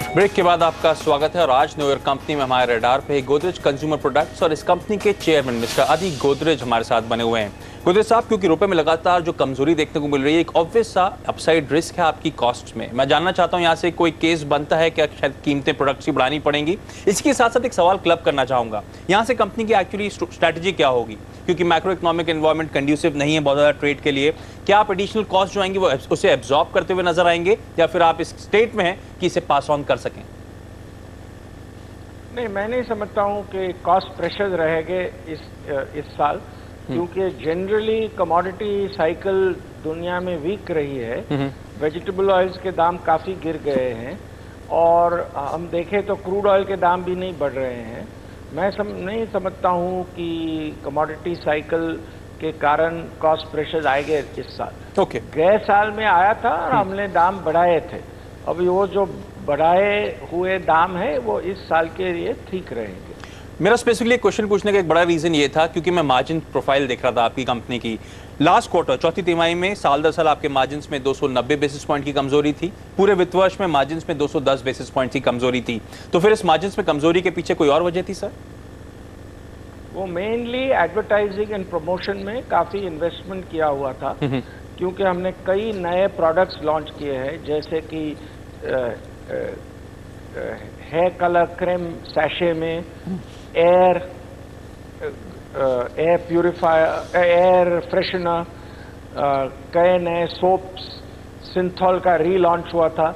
Break के बाद आपका स्वागत है और आज न्यू ईयर कंपनी में हमारे रडार पे गोदरेज कंज्यूमर प्रोडक्ट्स और इस कंपनी के चेयरमैन मिस्टर आदि गोदरेज हमारे साथ बने हुए हैं। गोदरेज साहब, क्योंकि रुपए में लगातार जो कमजोरी देखने को मिल रही है, एक ऑब्वियस सा अपसाइड रिस्क है आपकी कॉस्ट में। मैं जानना चाहता हूं यहाँ से कोई केस बनता है क्या शायद कीमतें प्रोडक्ट्स की बढ़ानी पड़ेंगी? इसके साथ साथ एक सवाल क्लब करना चाहूंगा, यहाँ से कंपनी की एक्चुअली स्ट्रैटेजी क्या होगी, क्योंकि मैक्रो इकोनॉमिक एनवायरनमेंट कंड्यूसिव नहीं है बहुत ज़्यादा ट्रेड के लिए। क्या आप एडिशनल कॉस्ट जो आएंगे वो उसे एब्जॉर्ब करते हुए नजर आएंगे या फिर आप इस स्टेट में हैं कि इसे पास ऑन कर सकें? नहीं, मैं नहीं समझता हूँ कि कॉस्ट प्रेशर रहेंगे इस साल, क्योंकि जनरली कमोडिटी साइकिल दुनिया में वीक रही है। वेजिटेबल ऑयल्स के दाम काफ़ी गिर गए हैं और हम देखें तो क्रूड ऑयल के दाम भी नहीं बढ़ रहे हैं। मैं नहीं समझता हूँ कि कमोडिटी साइकिल के कारण कॉस्ट प्रेशर आएंगे इस साल। गए साल में आया था और हमने दाम बढ़ाए थे। अभी वो जो बढ़ाए हुए दाम है वो इस साल के लिए ठीक रहेंगे। मेरा स्पेसिफिकली क्वेश्चन पूछने का एक बड़ा रीजन ये था क्योंकि मैं मार्जिन प्रोफाइल देख रहा था आपकी कंपनी की। लास्ट क्वार्टर, चौथी तिमाही में साल दर साल आपके मार्जिन में 290 बेसिस पॉइंट की कमजोरी थी। पूरे वित्त वर्ष में मार्जिन में 210 बेसिस पॉइंट की कमजोरी थी। तो फिर इस मार्जिन में कमजोरी के पीछे कोई और वजह थी सर? वो मेनली एडवर्टाइजिंग एंड प्रमोशन में काफी इन्वेस्टमेंट किया हुआ था, क्योंकि हमने कई नए प्रोडक्ट्स लॉन्च किए हैं, जैसे कि हेयर कलर क्रीम सैशे में, एयर प्यूरिफायर, एयर फ्रेशनर, कई नए सोप्स, सिंथॉल का रीलॉन्च हुआ था।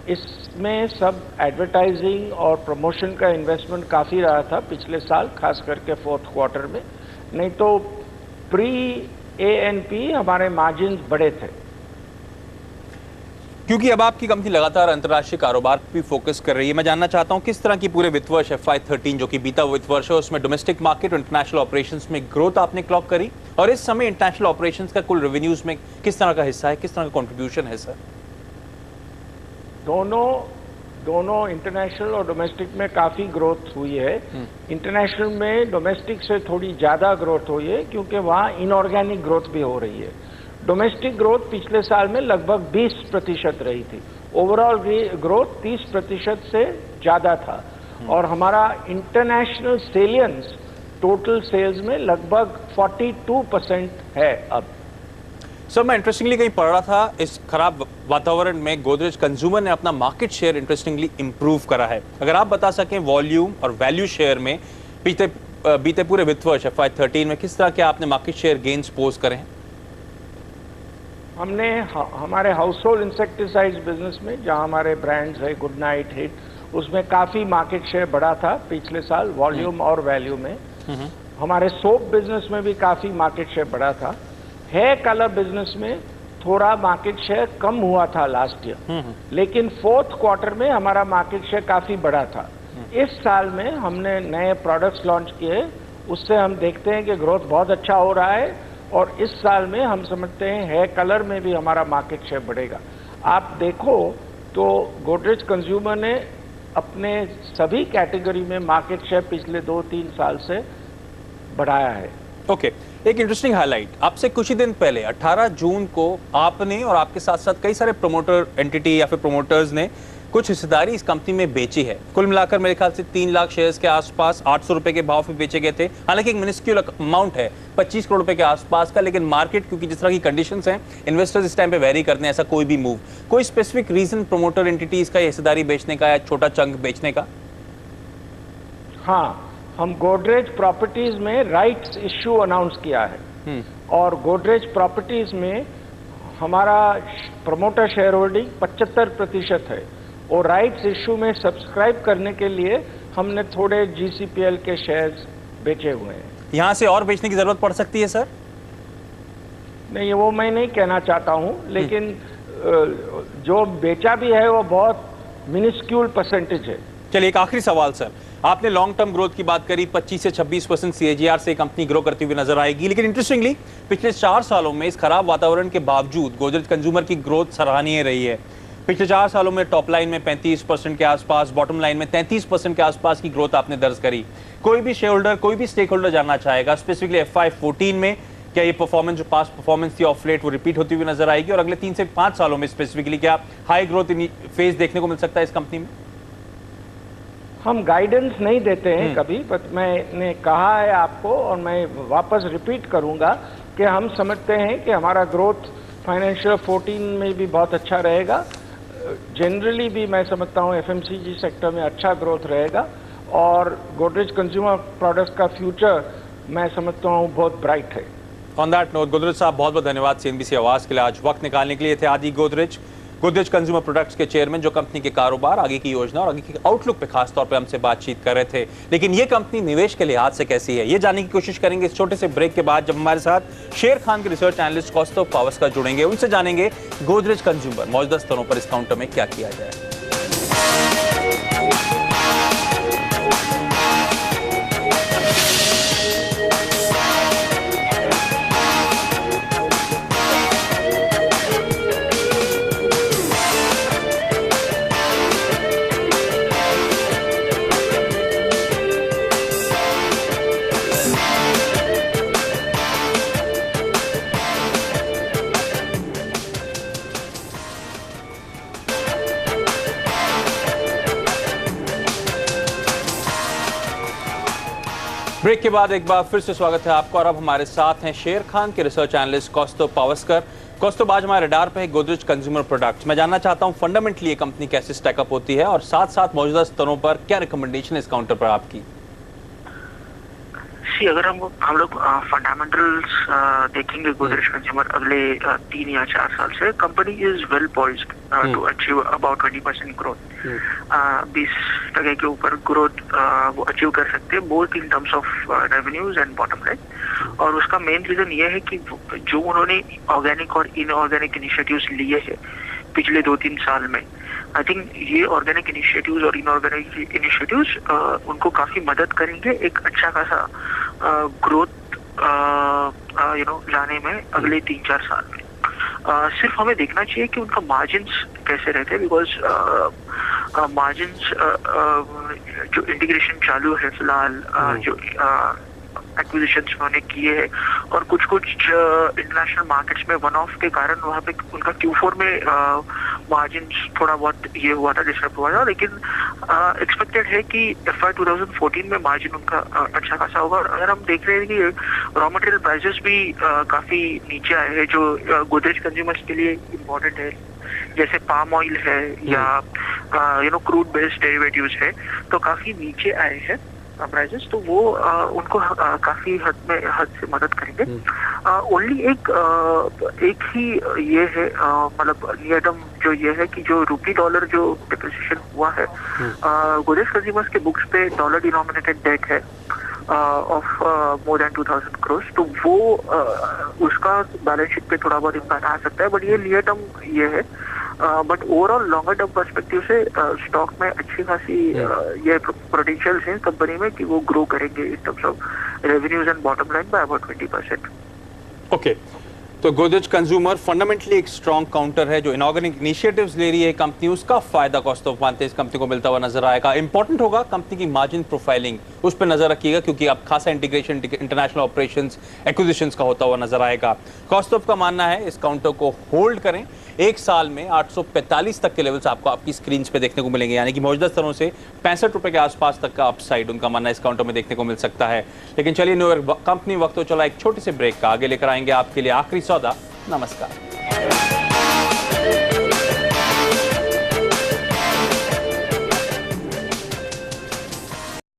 इसमें सब एडवर्टाइजिंग और प्रमोशन का इन्वेस्टमेंट काफ़ी रहा था पिछले साल, खास करके फोर्थ क्वार्टर में। नहीं तो प्री A&P हमारे मार्जिन बड़े थे। क्योंकि अब आपकी कंपनी लगातार अंतर्राष्ट्रीय कारोबार पर भी फोकस कर रही है, मैं जानना चाहता हूं किस तरह की पूरे वित्त वर्ष FY13 जो कि बीता वित्त वर्ष है उसमें डोमेस्टिक मार्केट और इंटरनेशनल ऑपरेशंस में ग्रोथ आपने क्लॉक करी, और इस समय इंटरनेशनल ऑपरेशंस का कुल रेवेन्यूज में किस तरह का हिस्सा है, किस तरह का कॉन्ट्रीब्यूशन है सर? दोनों इंटरनेशनल और डोमेस्टिक में काफ़ी ग्रोथ हुई है। इंटरनेशनल में डोमेस्टिक से थोड़ी ज़्यादा ग्रोथ हुई है, क्योंकि वहाँ इनऑर्गेनिक ग्रोथ भी हो रही है। डोमेस्टिक ग्रोथ पिछले साल में लगभग 20% रही थी। ओवरऑल ग्रोथ 30% से ज़्यादा था, और हमारा इंटरनेशनल सेलियंस टोटल सेल्स में लगभग 42% है अब। सर, मैं इंटरेस्टिंगली कहीं पढ़ रहा था, इस खराब वातावरण में गोदरेज कंज्यूमर ने अपना मार्केट शेयर इंटरेस्टिंगली इंप्रूव करा है। अगर आप बता सकें वॉल्यूम और वैल्यू शेयर में बीते पूरे वित्त वर्ष FY13 में किस तरह के आपने मार्केट शेयर गेन्स पोस्ट करे हैं? हमने हमारे हाउस होल्ड इंसेक्टिसाइड्स बिजनेस में, जहां हमारे ब्रांड्स है गुड नाइट, हिट, उसमें काफ़ी मार्केट शेयर बढ़ा था पिछले साल वॉल्यूम और वैल्यू में। हमारे सोप बिजनेस में भी काफ़ी मार्केट शेयर बढ़ा था। हेयर कलर बिजनेस में थोड़ा मार्केट शेयर कम हुआ था लास्ट ईयर, लेकिन फोर्थ क्वार्टर में हमारा मार्केट शेयर काफ़ी बढ़ा था। इस साल में हमने नए प्रोडक्ट्स लॉन्च किए, उससे हम देखते हैं कि ग्रोथ बहुत अच्छा हो रहा है, और इस साल में हम समझते हैं हेयर कलर में भी हमारा मार्केट शेयर बढ़ेगा। आप देखो तो गोदरेज कंज्यूमर ने अपने सभी कैटेगरी में मार्केट शेयर पिछले 2-3 साल से बढ़ाया है। ओके, एक इंटरेस्टिंग हाईलाइट, आपसे कुछ ही दिन पहले 18 जून को आपने और आपके साथ साथ कई सारे प्रमोटर एंटिटी या फिर प्रमोटर्स ने कुछ हिस्सेदारी इस कंपनी में बेची है। कुल मिलाकर मेरे ख्याल से 3 लाख शेयर्स के आसपास 800 रुपए के भाव में बेचे गए थे। हालांकि एक मिनिस्क्यूल अमाउंट है 25 करोड़ रुपए के आसपास का, लेकिन मार्केट क्योंकि जिस तरह की कंडीशंस हैं, इन्वेस्टर्स इस टाइम पे वेरी करते हैं, ऐसा कोई भी मूव, कोई स्पेसिफिक रीजन प्रमोटर एंटिटीज का हिस्सेदारी बेचने का या छोटा चंक बेचने का? हाँ, हम गोदरेज प्रॉपर्टीज में राइट्स इश्यू अनाउंस किया है, और गोदरेज प्रॉपर्टीज में हमारा प्रमोटर शेयर होल्डिंग 75% है, और राइट्स इश्यू में सब्सक्राइब करने के लिए हमने थोड़े GCPL के शेयर्स बेचे हुए हैं। यहां से और बेचने की जरूरत पड़ सकती है सर? नहीं, वो मैं नहीं कहना चाहता हूं, लेकिन जो बेचा भी है वो बहुत मिनिस्क्यूल परसेंटेज है। चलिए, एक आखिरी सवाल सर, आपने लॉन्ग टर्म ग्रोथ की बात करी, 25 से 26% CAGR से कंपनी ग्रो करती हुई नजर आएगी, लेकिन इंटरेस्टिंगली पिछले 4 सालों में इस खराब वातावरण के बावजूद गोदरेज कंज्यूमर की ग्रोथ सराहनीय रही है। पिछले 4 सालों में टॉप लाइन में 35% के आसपास, बॉटम लाइन में 33% के आसपास की ग्रोथ आपने दर्ज करी। कोई भी शेयर होल्डर, कोई भी स्टेक होल्डर जानना चाहेगा स्पेसिफिकली FY14 में क्या ये परफॉर्मेंस जो पास्ट परफॉर्मेंस थी ऑफ लेट वो रिपीट होती हुई नजर आएगी, और अगले 3 से 5 सालों में स्पेसिफिकली क्या हाई ग्रोथ फेज देखने को मिल सकता है इस कंपनी में? हम गाइडेंस नहीं देते हैं कभी, बट मैंने कहा है आपको और मैं वापस रिपीट करूंगा कि हम समझते हैं कि हमारा ग्रोथ फाइनेंशियल 14 में भी बहुत अच्छा रहेगा। जनरली भी मैं समझता हूँ एफएमसीजी सेक्टर में अच्छा ग्रोथ रहेगा और गोदरेज कंज्यूमर प्रोडक्ट्स का फ्यूचर मैं समझता हूँ बहुत ब्राइट है। ऑन दैट नोट गोदरेज साहब बहुत बहुत धन्यवाद सीएनबीसी आवाज के लिए आज वक्त निकालने के लिए। थे आदि गोदरेज कंज्यूमर प्रोडक्ट्स के चेयरमैन, जो कंपनी के कारोबार, आगे की योजना और आगे की आउटलुक पे खास तौर पे हमसे बातचीत कर रहे थे। लेकिन ये कंपनी निवेश के लिहाज से कैसी है, ये जानने की कोशिश करेंगे इस छोटे से ब्रेक के बाद, जब हमारे साथ शेर खान के रिसर्च एनालिस्ट कौस्तुभ पावस्कर जुड़ेंगे। उनसे जानेंगे गोदरेज कंज्यूमर मौजूदा स्तरों पर इस काउंटर में क्या किया जाए। ब्रेक के बाद एक बार फिर से स्वागत है आपका और अब हमारे साथ हैं शेर खान के रिसर्च एनालिस्ट कौस्तुभ पावस्कर। कौस्तुभ, आज हमारे रडार पे है गोदरेज कंज्यूमर प्रोडक्ट्स। मैं जानना चाहता हूं फंडामेंटली ये कंपनी कैसे स्टैकअप होती है और साथ साथ मौजूदा स्तरों पर क्या रिकमेंडेशन इस काउंटर पर आपकी? अगर हम लोग फंडामेंटल्स देखेंगे गोदरेज कंज्यूमर अगले 3 या 4 साल से, company is well poised to achieve about 20% growth. 20% के ऊपर ग्रोथ वो अचीव कर सकते हैं, both in terms of revenues and bottom line. और उसका मेन रीजन ये है कि जो उन्होंने ऑर्गेनिक और इनऑर्गेनिक इनिशिएटिव्स लिए हैं पिछले 2-3 साल में, आई थिंक ये ऑर्गेनिक इनिशिएटिव्स और इनऑर्गेनिक इनिशिएटिव्स उनको काफी मदद करेंगे एक अच्छा खासा ग्रोथ लाने में अगले 3-4 साल में। सिर्फ हमें देखना चाहिए कि उनका मार्जिन्स कैसे रहते हैं, बिकॉज मार्जिन्स जो इंटीग्रेशन चालू है फिलहाल, जो एक्विजिशंस उन्होंने किए हैं और कुछ इंटरनेशनल मार्केट्स में वन ऑफ के कारण वहाँ पे उनका Q4 में मार्जिन्स थोड़ा बहुत ये हुआ था, डिस्टर्ब हुआ था। लेकिन एक्सपेक्टेड है कि FY 2014 में मार्जिन उनका अच्छा खासा होगा। और अगर हम देख रहे हैं कि रॉ मटेरियल प्राइसेस भी काफी नीचे आए हैं, जो गोदरेज कंज्यूमर्स के लिए इम्पोर्टेंट है, जैसे पाम ऑयल है या क्रूड बेस्ड डेरिवेटिव्स है, तो काफी नीचे आए हैं प्राइसेस, तो वो उनको काफी हद से मदद करेंगे। ओनली एक ही ये है, मतलब नियर टर्म जो ये है कि जो रूपी डॉलर जो डिप्रिसिएशन हुआ है, गोदरेज कंज्यूमर्स के बुक्स पे डॉलर डिनोमिनेटेड डेट है ऑफ मोर देन 2000 करोड़, तो वो उसका बैलेंस शीट पे थोड़ा बहुत इम्पैक्ट आ सकता है, बट ये नियर टर्म ये है। But overall longer term perspective से स्टॉक में अच्छी खासी ये पोटेंशियल है कंपनी में कि वो ग्रो करेंगे इन terms of revenues and bottom line by about 20%। Okay, तो गोदरेज कंज्यूमर फंडामेंटली एक स्ट्रॉन्ग काउंटर है, जो इनऑर्गेनिक इनिशिएटिव्स ले रही है कंपनी, उसका फायदा कौस्तुभ मानते हैं इस कंपनी को मिलता हुआ नजर आएगा। इंपॉर्टेंट होगा कंपनी की मार्जिन प्रोफाइलिंग, उस पर नजर रखिएगा क्योंकि अब खासा इंटीग्रेशन इंटरनेशनल ऑपरेशंस एक्विजिशंस का होता हुआ नजर आएगा। कौस्तुभ का मानना है इस काउंटर को होल्ड करें, 1 साल में 845 तक के लेवल्स आपको आपकी स्क्रीन पे देखने को मिलेंगे, यानी कि मौजूदा स्तरों से 65 रुपए के आसपास तक का अपसाइड उनका मानना इस काउंटर में देखने को मिल सकता है। लेकिन चलिए न्यूयॉर्क कंपनी वक्त तो चला एक छोटे से ब्रेक का, आगे लेकर आएंगे आपके लिए आखिरी सौदा। नमस्कार।